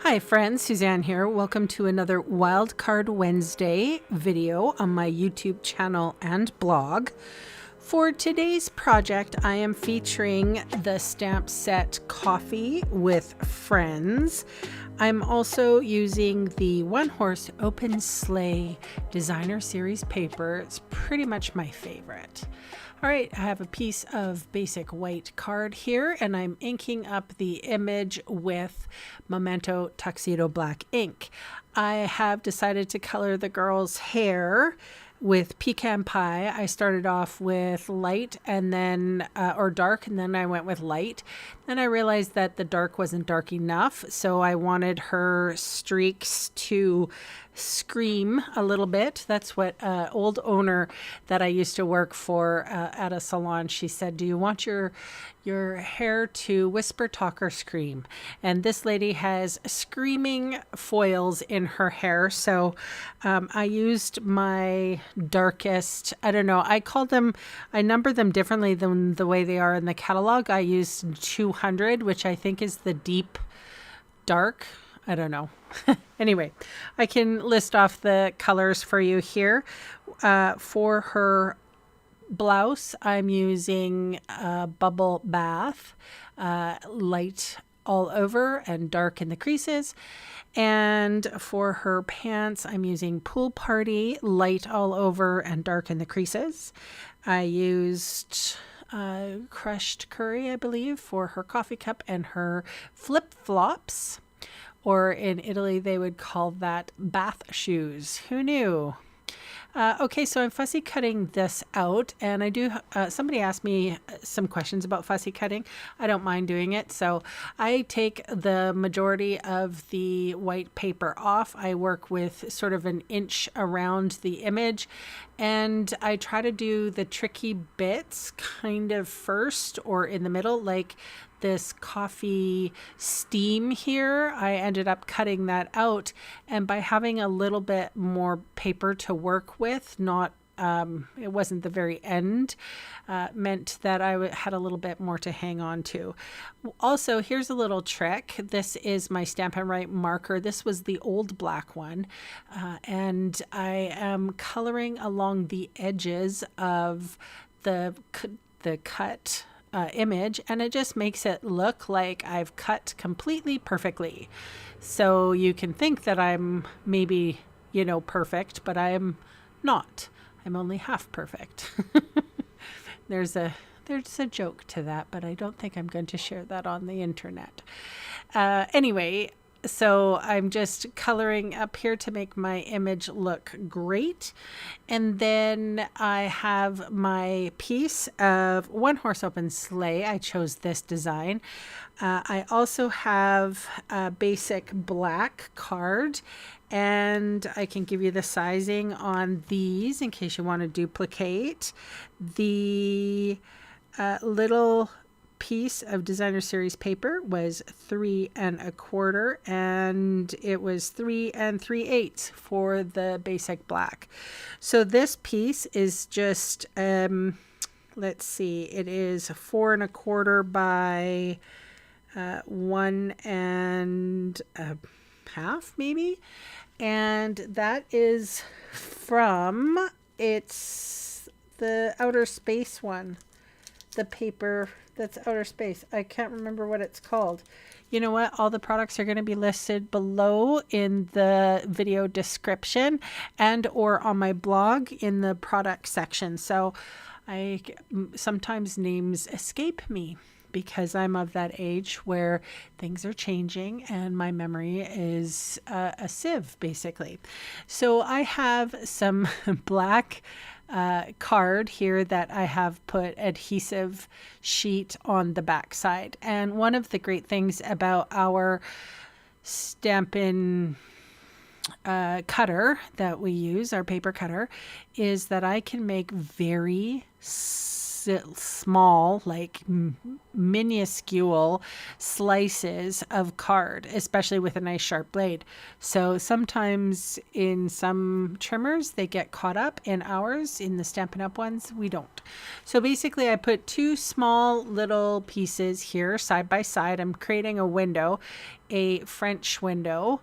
Hi friends, Suzanne here. Welcome to another Wildcard Wednesday video on my YouTube channel and blog. For today's project, I am featuring the stamp set Coffee with Friends. I'm also using the One Horse Open Sleigh Designer Series paper. It's pretty much my favorite. All right, I have a piece of basic white card here, and I'm inking up the image with Memento Tuxedo Black ink. I have decided to color the girl's hair with pecan pie. I started off with light and then, or dark, and then I went with light. Then I realized that the dark wasn't dark enough, so I wanted her streaks to scream a little bit. That's what old owner that I used to work for at a salon, she said, do you want your hair to whisper, talk, or scream? And this lady has screaming foils in her hair. So I used my darkest, I don't know, I number them differently than the way they are in the catalog. I used 200, which I think is the deep dark. I don't know. Anyway, I can list off the colors for you here. For her blouse, I'm using Bubble Bath, light all over and dark in the creases. And for her pants, I'm using Pool Party, light all over and dark in the creases. I used crushed curry, I believe, for her coffee cup and her flip-flops. Or in Italy, they would call that bath shoes. Who knew? Okay, so I'm fussy cutting this out, and I do, somebody asked me some questions about fussy cutting. I don't mind doing it. So I take the majority of the white paper off. I work with sort of an inch around the image, and I try to do the tricky bits kind of first or in the middle, like this coffee steam here. I ended up cutting that out, and by having a little bit more paper to work with, not it wasn't the very end, meant that I had a little bit more to hang on to. Also, here's a little trick. This is my Stampin' Up marker. This was the old black one, and I am coloring along the edges of the cut image, and it just makes it look like I've cut completely perfectly. So you can think that I'm maybe, perfect, but I'm not. I'm only half perfect. There's a joke to that, but I don't think I'm going to share that on the internet. Anyway, so I'm just coloring up here to make my image look great. And then I have my piece of One Horse Open Sleigh. I chose this design. I also have a basic black card, and I can give you the sizing on these in case you want to duplicate. The little piece of Designer Series paper was 3 1/4, and it was 3 3/8 for the basic black. So this piece is just let's see, it is 4 1/4 by 1 1/2 maybe, and that is from, it's the outer space one, the paper that's outer space. I can't remember what it's called. You know what? All the products are going to be listed below in the video description and or on my blog in the product section. So sometimes names escape me because I'm of that age where things are changing and my memory is a sieve, basically. So I have some black card here that I have put adhesive sheet on the back side. And one of the great things about our Stampin' cutter that we use, our paper cutter, is that I can make very small, like minuscule slices of card, especially with a nice sharp blade. So sometimes in some trimmers, they get caught up. In ours, in the Stampin' Up ones, we don't. So basically I put two small little pieces here side by side. I'm creating a window, a French window.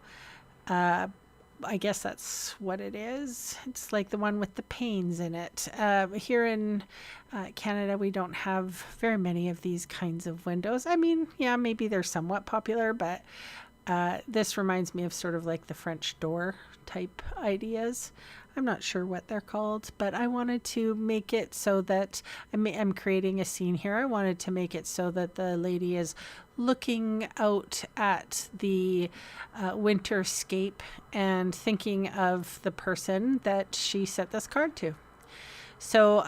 I guess that's what it is. It's like the one with the panes in it. Here in Canada, we don't have very many of these kinds of windows. I mean, yeah, maybe they're somewhat popular, but this reminds me of sort of like the French door type ideas. I'm not sure what they're called, but I wanted to make it so that I'm creating a scene here. I wanted to make it so that the lady is looking out at the winterscape and thinking of the person that she sent this card to. So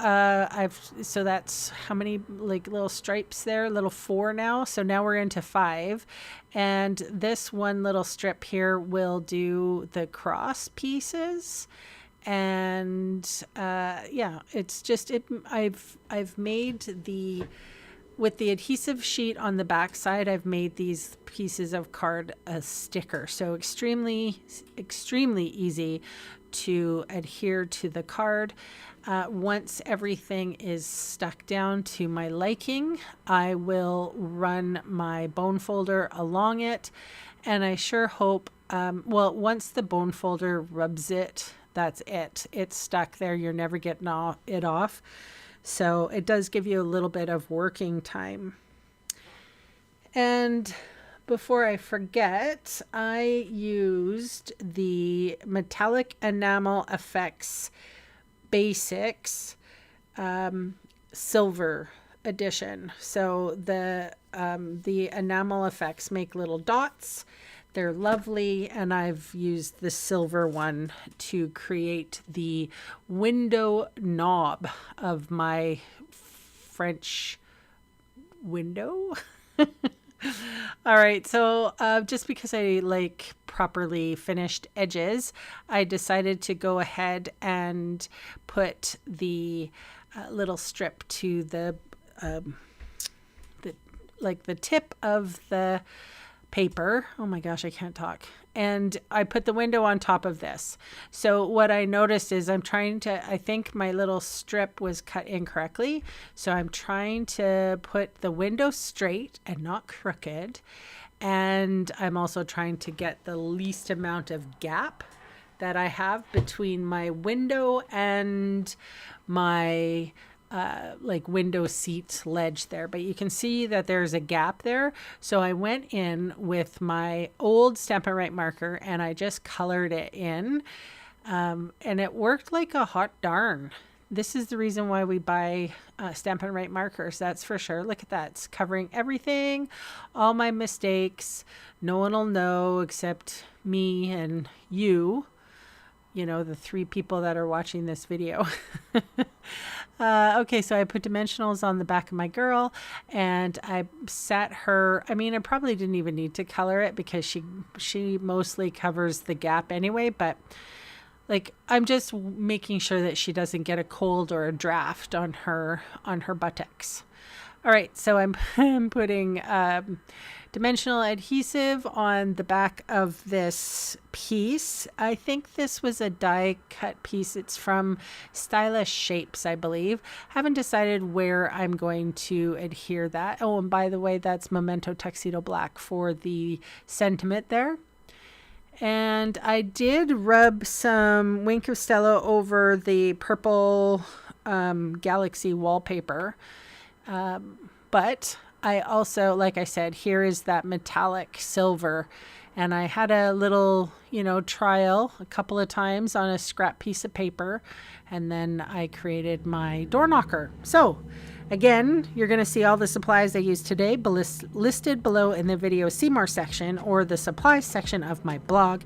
so that's how many like little stripes there, little 4 now. So now we're into 5, and this one little strip here will do the cross pieces. And yeah, it's just I've made with the adhesive sheet on the back side, I've made these pieces of card a sticker. So extremely easy to adhere to the card. Once everything is stuck down to my liking, I will run my bone folder along it. And I sure hope, well, once the bone folder rubs it, that's it. It's stuck there. You're never getting it off. So it does give you a little bit of working time. And before I forget, I used the Metallic Enamel Effects Basics Silver Edition. So the enamel effects make little dots. They're lovely, and I've used the silver one to create the window knob of my French window. All right, so just because I like properly finished edges, I decided to go ahead and put the little strip to the tip of the paper. Oh my gosh, I can't talk. And I put the window on top of this. So what I noticed is I think my little strip was cut incorrectly. So I'm trying to put the window straight and not crooked. And I'm also trying to get the least amount of gap that I have between my window and my like window seat ledge there, but you can see that there's a gap there. So I went in with my old Stampin' Up marker and I just colored it in, and it worked like a hot darn. This is the reason why we buy Stampin' Up markers, that's for sure. Look at that, it's covering everything, all my mistakes. No one will know except me and you know, the 3 people that are watching this video. Okay, so I put dimensionals on the back of my girl, and I sat her, I mean, I probably didn't even need to color it because she mostly covers the gap anyway, but like I'm just making sure that she doesn't get a cold or a draft on her buttocks. All right, so I'm putting dimensional adhesive on the back of this piece. I think this was a die cut piece. It's from Stylish Shapes, I believe. Haven't decided where I'm going to adhere that. Oh, and by the way, that's Memento Tuxedo Black for the sentiment there. And I did rub some Wink of Stella over the purple Galaxy wallpaper. But I also, like I said, here is that metallic silver, and I had a little, trial a couple of times on a scrap piece of paper, and then I created my door knocker. So again, you're going to see all the supplies I used today listed below in the video See More section or the supplies section of my blog.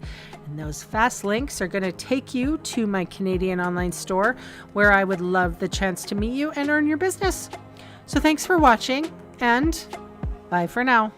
And those fast links are going to take you to my Canadian online store, where I would love the chance to meet you and earn your business. So thanks for watching, and bye for now.